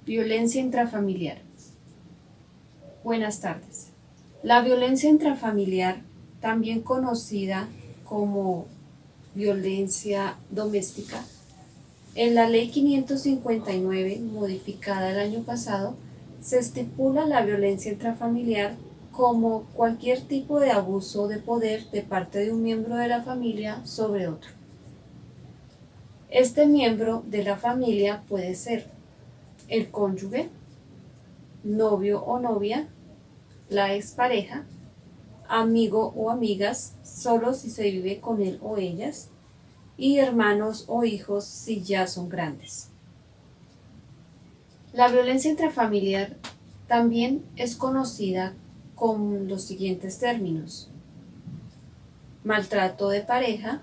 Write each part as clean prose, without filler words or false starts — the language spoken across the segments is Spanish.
Violencia intrafamiliar. Buenas tardes. La violencia intrafamiliar, también conocida como violencia doméstica, en la Ley 559, modificada el año pasado, se estipula la violencia intrafamiliar como cualquier tipo de abuso de poder de parte de un miembro de la familia sobre otro. Este miembro de la familia puede ser el cónyuge, novio o novia, la expareja, amigo o amigas, solo si se vive con él o ellas, y hermanos o hijos si ya son grandes. La violencia intrafamiliar también es conocida con los siguientes términos: maltrato de pareja,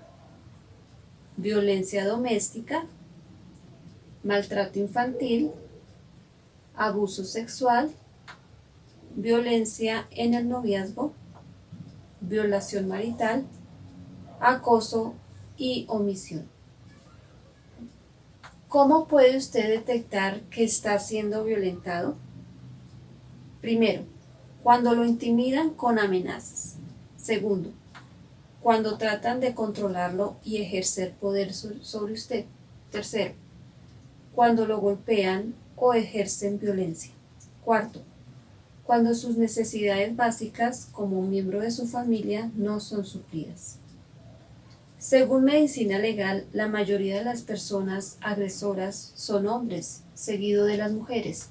violencia doméstica, maltrato infantil, abuso sexual, violencia en el noviazgo, violación marital, acoso y omisión. ¿Cómo puede usted detectar que está siendo violentado? Primero, cuando lo intimidan con amenazas. Segundo, cuando tratan de controlarlo y ejercer poder sobre usted. Tercero, cuando lo golpean o ejercen violencia. Cuarto, cuando sus necesidades básicas como un miembro de su familia no son suplidas. Según medicina legal, la mayoría de las personas agresoras son hombres, seguido de las mujeres,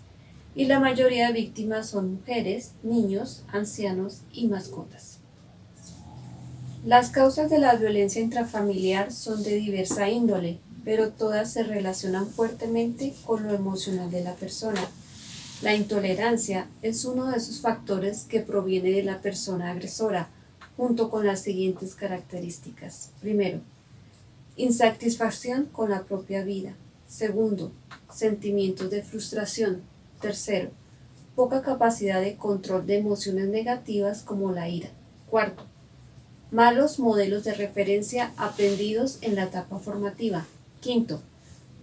y la mayoría de víctimas son mujeres, niños, ancianos y mascotas. Las causas de la violencia intrafamiliar son de diversa índole, pero todas se relacionan fuertemente con lo emocional de la persona. La intolerancia es uno de esos factores que proviene de la persona agresora, junto con las siguientes características. Primero, insatisfacción con la propia vida. Segundo, sentimientos de frustración. Tercero, poca capacidad de control de emociones negativas como la ira. Cuarto, malos modelos de referencia aprendidos en la etapa formativa. Quinto,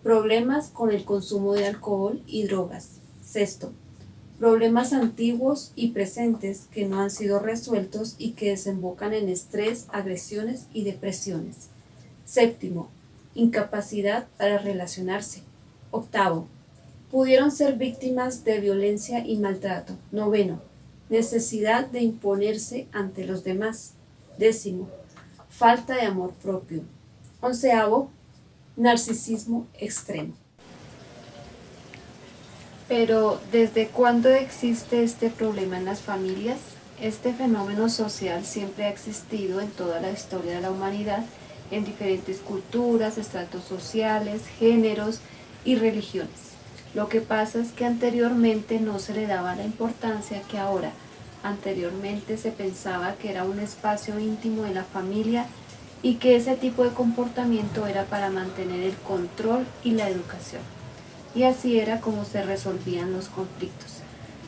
problemas con el consumo de alcohol y drogas. Sexto, problemas antiguos y presentes que no han sido resueltos y que desembocan en estrés, agresiones y depresiones. Séptimo, incapacidad para relacionarse. Octavo, pudieron ser víctimas de violencia y maltrato. Noveno, necesidad de imponerse ante los demás. Décimo, falta de amor propio. Onceavo, narcisismo extremo. Pero, ¿desde cuándo existe este problema en las familias? Este fenómeno social siempre ha existido en toda la historia de la humanidad, en diferentes culturas, estratos sociales, géneros y religiones. Lo que pasa es que anteriormente no se le daba la importancia que ahora. Anteriormente se pensaba que era un espacio íntimo de la familia y que ese tipo de comportamiento era para mantener el control y la educación. Y así era como se resolvían los conflictos.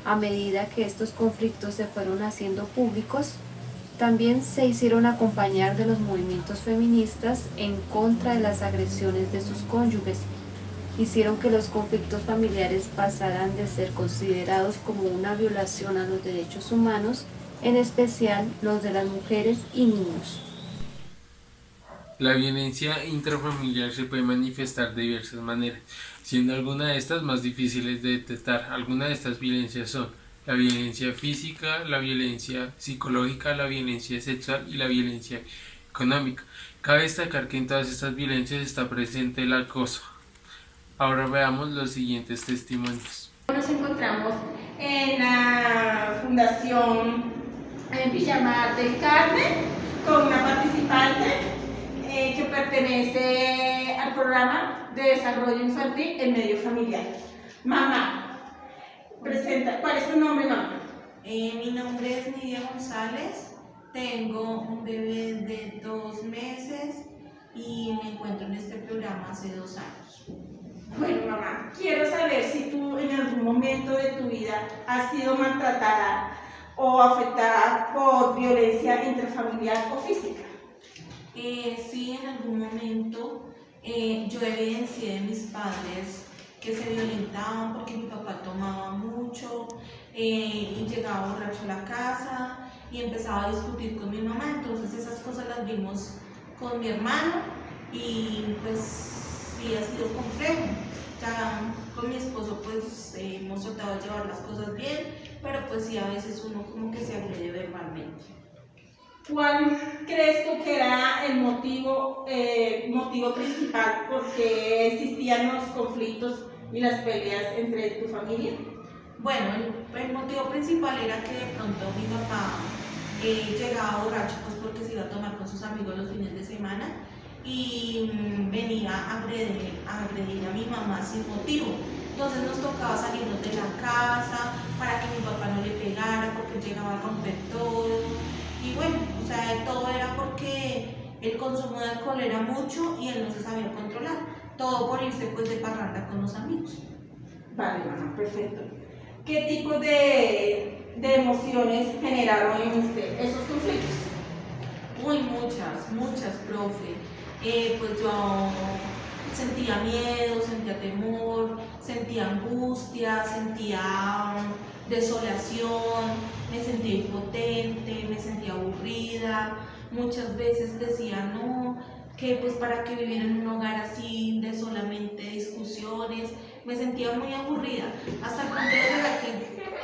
A medida que estos conflictos se fueron haciendo públicos, también se hicieron acompañar de los movimientos feministas en contra de las agresiones de sus cónyuges. Hicieron que los conflictos familiares pasaran de ser considerados como una violación a los derechos humanos, en especial los de las mujeres y niños. La violencia intrafamiliar se puede manifestar de diversas maneras, siendo algunas de estas más difíciles de detectar. Algunas de estas violencias son la violencia física, la violencia psicológica, la violencia sexual y la violencia económica. Cabe destacar que en todas estas violencias está presente el acoso. Ahora veamos los siguientes testimonios. Nos encontramos en la Fundación Villamar del Carmen con una participante que pertenece al programa de desarrollo infantil en medio familiar. Mamá, presenta, ¿cuál es tu nombre, mamá? Mi nombre es Nidia González, tengo un bebé de 2 meses y me encuentro en este programa hace 2 años. Bueno, mamá, quiero saber si tú en algún momento de tu vida has sido maltratada o afectada por violencia intrafamiliar o física. Sí, en algún momento yo evidencié de mis padres que se violentaban porque mi papá llegaba borracho a la casa y empezaba a discutir con mi mamá. Entonces esas cosas las vimos con mi hermano y pues sí ha sido complejo. Ya con mi esposo pues hemos tratado de llevar las cosas bien, pero pues sí a veces uno como que se agrede verbalmente. ¿Cuál crees tú que era el motivo principal por qué existían los conflictos y las peleas entre tu familia? Bueno, el motivo principal era que de pronto mi papá llegaba borracho pues porque se iba a tomar con sus amigos los fines de semana y venía a agredir a mi mamá sin motivo. Entonces nos tocaba salirnos de la casa para que mi papá no le pegara porque él llegaba a romper todo. Y bueno, o sea, todo era porque el consumo de alcohol era mucho y él no se sabía controlar. Todo por irse pues de parranda con los amigos. Vale, mamá, perfecto. ¿Qué tipo de emociones generaron en usted esos conflictos? Uy, muchas, profe. Pues yo sentía miedo, sentía temor, sentía angustia, sentía desolación, me sentía impotente, me sentía aburrida. Muchas veces decía no, que pues para qué vivir en un hogar así de solamente discusiones. Me sentía muy aburrida, hasta el punto de llegar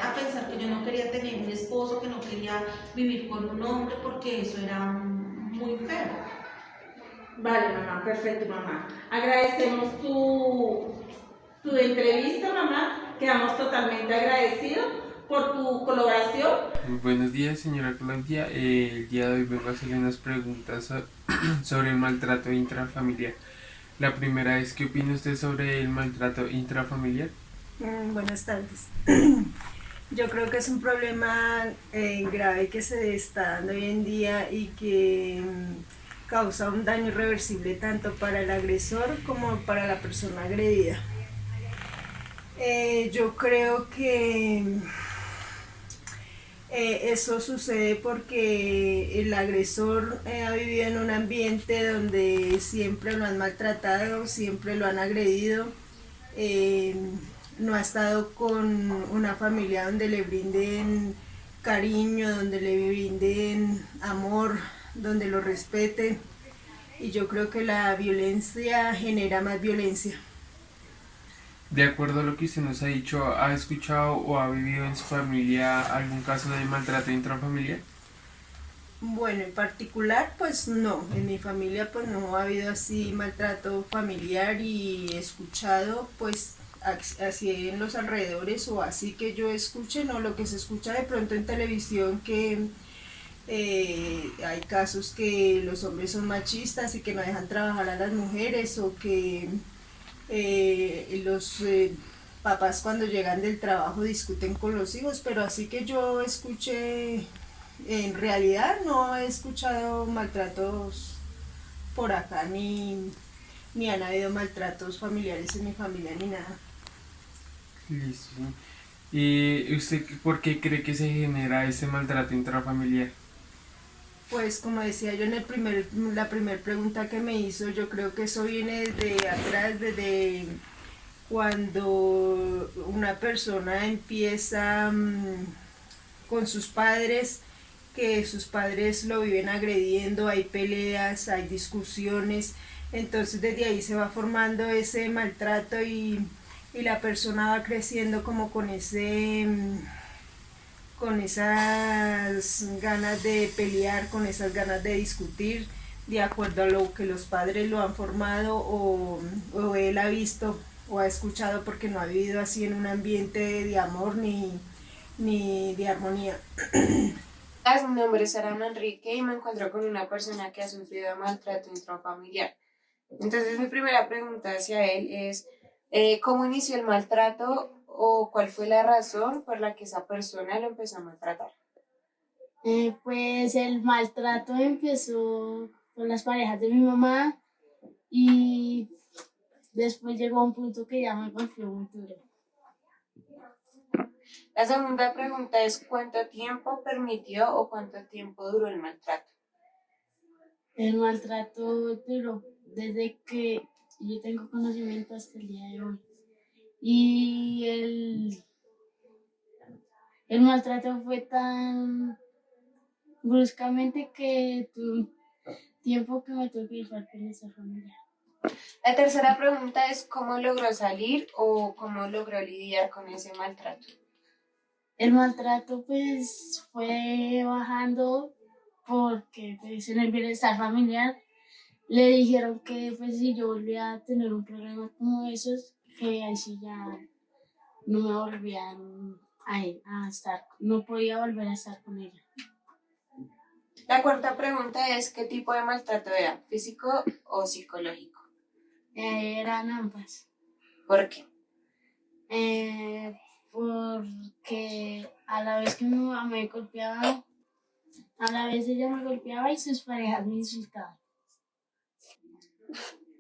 a pensar que yo no quería tener un esposo, que no quería vivir con un hombre porque eso era muy feo. Vale, mamá, perfecto, mamá. Agradecemos tu entrevista, mamá. Quedamos totalmente agradecidos por tu colaboración. Buenos días, señora Colombia. El día de hoy vengo a hacerle unas preguntas sobre el maltrato intrafamiliar. La primera es, ¿qué opina usted sobre el maltrato intrafamiliar? Buenas tardes. Yo creo que es un problema grave que se está dando hoy en día y que causa un daño irreversible tanto para el agresor como para la persona agredida. Yo creo que eso sucede porque el agresor ha vivido en un ambiente donde siempre lo han maltratado, siempre lo han agredido. eh, no ha estado con una familia donde le brinden cariño, donde le brinden amor, donde lo respeten. Y yo creo que la violencia genera más violencia. De acuerdo a lo que usted nos ha dicho, ¿ha escuchado o ha vivido en su familia algún caso de maltrato intrafamiliar? Bueno, en particular, pues no, en mi familia pues no ha habido así maltrato familiar y he escuchado pues así en los alrededores o así que yo escuche, no, lo que se escucha de pronto en televisión que hay casos que los hombres son machistas y que no dejan trabajar a las mujeres o que los papás cuando llegan del trabajo discuten con los hijos, pero así que yo escuché, en realidad no he escuchado maltratos por acá ni han habido maltratos familiares en mi familia ni nada. Listo. ¿Y usted por qué cree que se genera ese maltrato intrafamiliar? Pues como decía yo en la primera pregunta que me hizo, yo creo que eso viene desde atrás, desde cuando una persona empieza con sus padres, que sus padres lo viven agrediendo, hay peleas, hay discusiones, entonces desde ahí se va formando ese maltrato y la persona va creciendo como con con esas ganas de pelear, con esas ganas de discutir, de acuerdo a lo que los padres lo han formado o él ha visto o ha escuchado porque no ha vivido así en un ambiente de amor ni de armonía. Mi nombre es Sara Manrique y me encuentro con una persona que ha sufrido maltrato intrafamiliar. Entonces mi primera pregunta hacia él es, ¿cómo inició el maltrato o cuál fue la razón por la que esa persona lo empezó a maltratar? Pues el maltrato empezó con las parejas de mi mamá y después llegó a un punto que ya me golpeó muy duro. La segunda pregunta es, ¿cuánto tiempo permitió o cuánto tiempo duró el maltrato? El maltrato duró desde que yo tengo conocimiento hasta el día de hoy. Y El maltrato fue tan bruscamente que tuve tiempo que me tuve que ir para esa familia. La tercera pregunta es ¿cómo logró salir o cómo logró lidiar con ese maltrato? El maltrato pues fue bajando porque pues, en el bienestar familiar le dijeron que pues si yo volvía a tener un problema como esos, que ahí sí ya no me volvían a estar, no podía volver a estar con ella. La cuarta pregunta es ¿qué tipo de maltrato era? ¿Físico o psicológico? Eran ambas. ¿Por qué? Porque a la vez que mi mamá me golpeaba, a la vez ella me golpeaba y sus parejas me insultaban.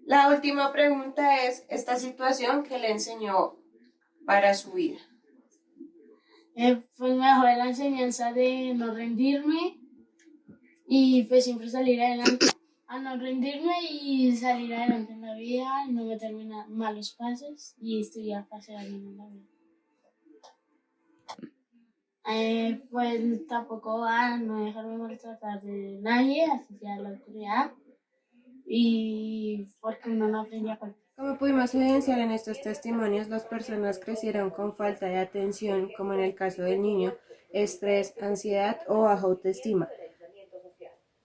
La última pregunta es esta situación que le enseñó para su vida. Pues me dejó la enseñanza de no rendirme y pues siempre salir adelante. A no rendirme y salir adelante en la vida, no meterme en malos pasos y estudiar para ser alguien en la vida. Pues tampoco a no dejarme maltratar de nadie, así sea la autoridad, y porque uno no aprendía a golpear. Como pudimos evidenciar en estos testimonios, las personas crecieron con falta de atención, como en el caso del niño, estrés, ansiedad o baja autoestima.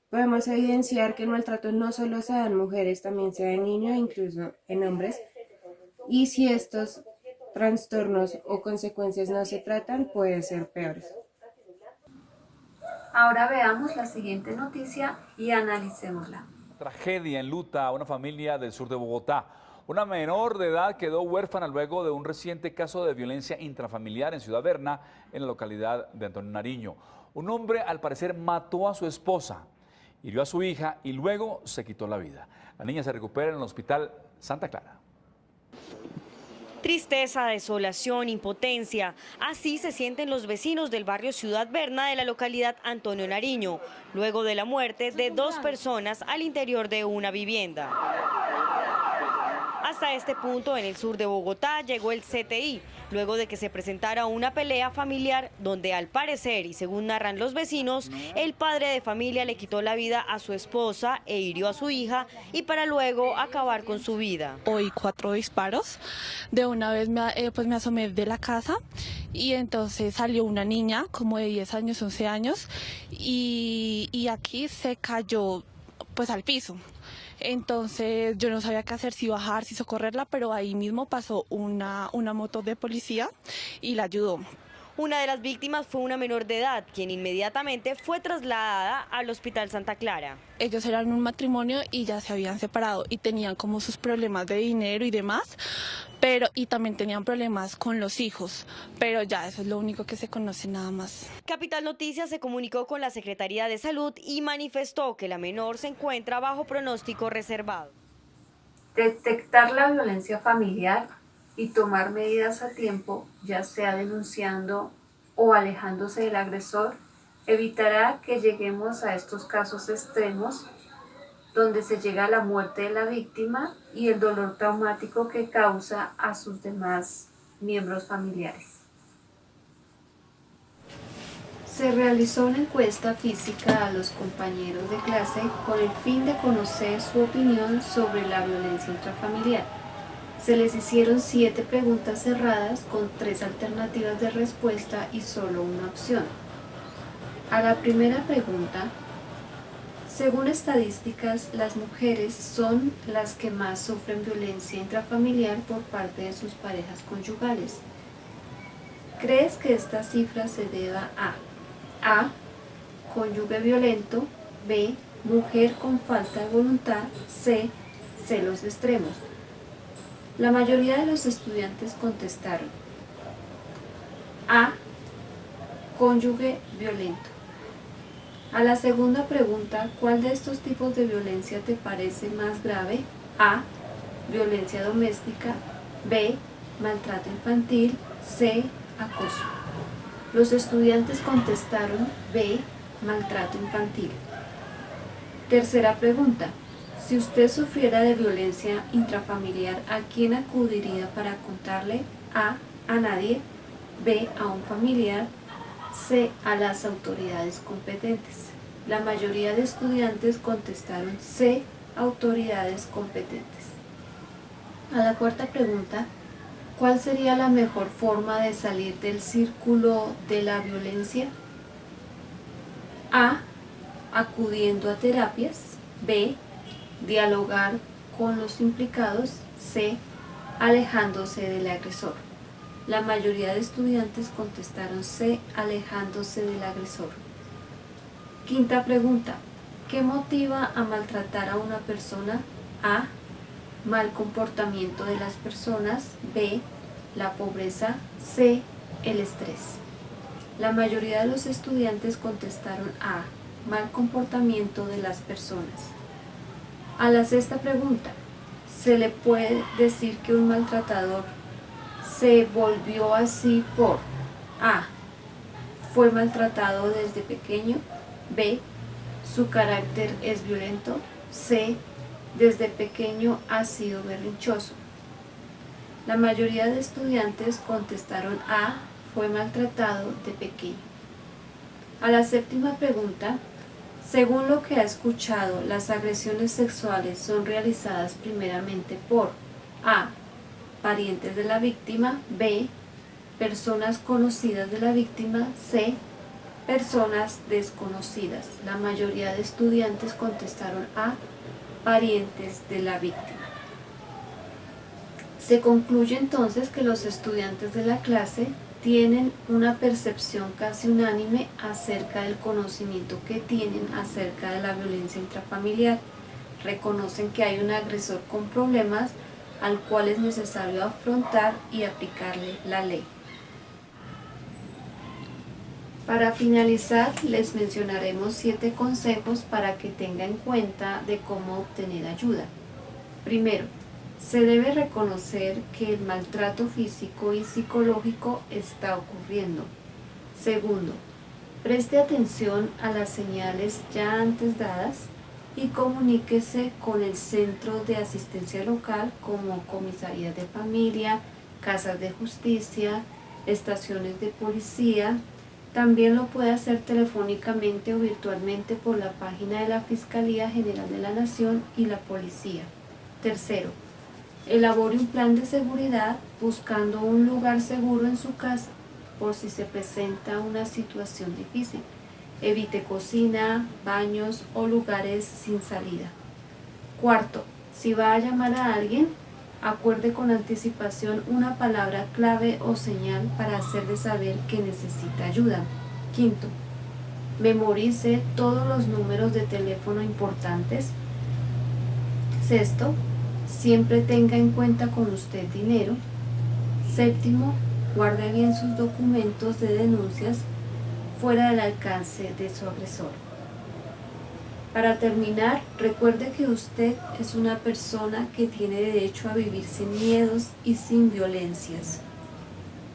Podemos evidenciar que el maltrato no solo se da en mujeres, también se da en niños, incluso en hombres. Y si estos trastornos o consecuencias no se tratan, pueden ser peores. Ahora veamos la siguiente noticia y analicémosla. Tragedia enluta a una familia del sur de Bogotá. Una menor de edad quedó huérfana luego de un reciente caso de violencia intrafamiliar en Ciudad Berna, en la localidad de Antonio Nariño. Un hombre, al parecer, mató a su esposa, hirió a su hija y luego se quitó la vida. La niña se recupera en el hospital Santa Clara. Tristeza, desolación, impotencia. Así se sienten los vecinos del barrio Ciudad Berna de la localidad Antonio Nariño, luego de la muerte de 2 personas al interior de una vivienda. Hasta este punto, en el sur de Bogotá, llegó el CTI, luego de que se presentara una pelea familiar donde, al parecer, y según narran los vecinos, el padre de familia le quitó la vida a su esposa e hirió a su hija y para luego acabar con su vida. Oí 4 disparos, de una vez me asomé de la casa y entonces salió una niña como de 10 años, 11 años y aquí se cayó pues al piso. Entonces yo no sabía qué hacer, si bajar, si socorrerla, pero ahí mismo pasó una moto de policía y la ayudó. Una de las víctimas fue una menor de edad, quien inmediatamente fue trasladada al Hospital Santa Clara. Ellos eran un matrimonio y ya se habían separado y tenían como sus problemas de dinero y demás, y también tenían problemas con los hijos, pero ya eso es lo único que se conoce nada más. Capital Noticias se comunicó con la Secretaría de Salud y manifestó que la menor se encuentra bajo pronóstico reservado. Detectar la violencia familiar y tomar medidas a tiempo, ya sea denunciando o alejándose del agresor, evitará que lleguemos a estos casos extremos donde se llega a la muerte de la víctima y el dolor traumático que causa a sus demás miembros familiares. Se realizó una encuesta física a los compañeros de clase con el fin de conocer su opinión sobre la violencia intrafamiliar. Se les hicieron 7 preguntas cerradas con 3 alternativas de respuesta y solo una opción. A la primera pregunta, según estadísticas, las mujeres son las que más sufren violencia intrafamiliar por parte de sus parejas conyugales. ¿Crees que esta cifra se deba a cónyuge violento, B, mujer con falta de voluntad, C, celos extremos? La mayoría de los estudiantes contestaron A, cónyuge violento. A la segunda pregunta, ¿cuál de estos tipos de violencia te parece más grave? A, violencia doméstica, B, maltrato infantil, C, acoso. Los estudiantes contestaron B, maltrato infantil. Tercera pregunta, si usted sufriera de violencia intrafamiliar, ¿a quién acudiría para contarle? A nadie, B, a un familiar, C. A las autoridades competentes. La mayoría de estudiantes contestaron C. Autoridades competentes. A la cuarta pregunta, ¿cuál sería la mejor forma de salir del círculo de la violencia? A. Acudiendo a terapias. B. Dialogar con los implicados. C. Alejándose del agresor. La mayoría de estudiantes contestaron C. Alejándose del agresor. Quinta pregunta, ¿qué motiva a maltratar a una persona? A. Mal comportamiento de las personas. B. La pobreza. C. El estrés. La mayoría de los estudiantes contestaron A. Mal comportamiento de las personas. A la sexta pregunta, ¿se le puede decir que un maltratador se volvió así por A. Fue maltratado desde pequeño? B. Su carácter es violento. C. Desde pequeño ha sido berrinchoso. La mayoría de estudiantes contestaron A. Fue maltratado de pequeño. A la séptima pregunta, según lo que ha escuchado, las agresiones sexuales son realizadas primeramente por A. Parientes de la víctima. B. Personas conocidas de la víctima. C. Personas desconocidas. La mayoría de estudiantes contestaron A. Parientes de la víctima. Se concluye entonces que los estudiantes de la clase tienen una percepción casi unánime acerca del conocimiento que tienen acerca de la violencia intrafamiliar. Reconocen que hay un agresor con problemas al cual es necesario afrontar y aplicarle la ley. Para finalizar, les mencionaremos 7 consejos para que tengan en cuenta de cómo obtener ayuda. Primero, se debe reconocer que el maltrato físico y psicológico está ocurriendo. Segundo, preste atención a las señales ya antes dadas y comuníquese con el centro de asistencia local como comisarías de familia, casas de justicia, estaciones de policía. También lo puede hacer telefónicamente o virtualmente por la página de la Fiscalía General de la Nación y la Policía. Tercero, elabore un plan de seguridad buscando un lugar seguro en su casa por si se presenta una situación difícil. Evite cocina, baños o lugares sin salida. Cuarto, si va a llamar a alguien, acuerde con anticipación una palabra clave o señal para hacerle saber que necesita ayuda. Quinto, memorice todos los números de teléfono importantes. Sexto, siempre tenga en cuenta con usted dinero. Séptimo, guarde bien sus documentos de denuncias fuera del alcance de su agresor. Para terminar, recuerde que usted es una persona que tiene derecho a vivir sin miedos y sin violencias.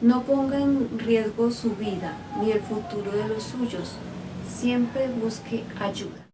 No ponga en riesgo su vida ni el futuro de los suyos. Siempre busque ayuda.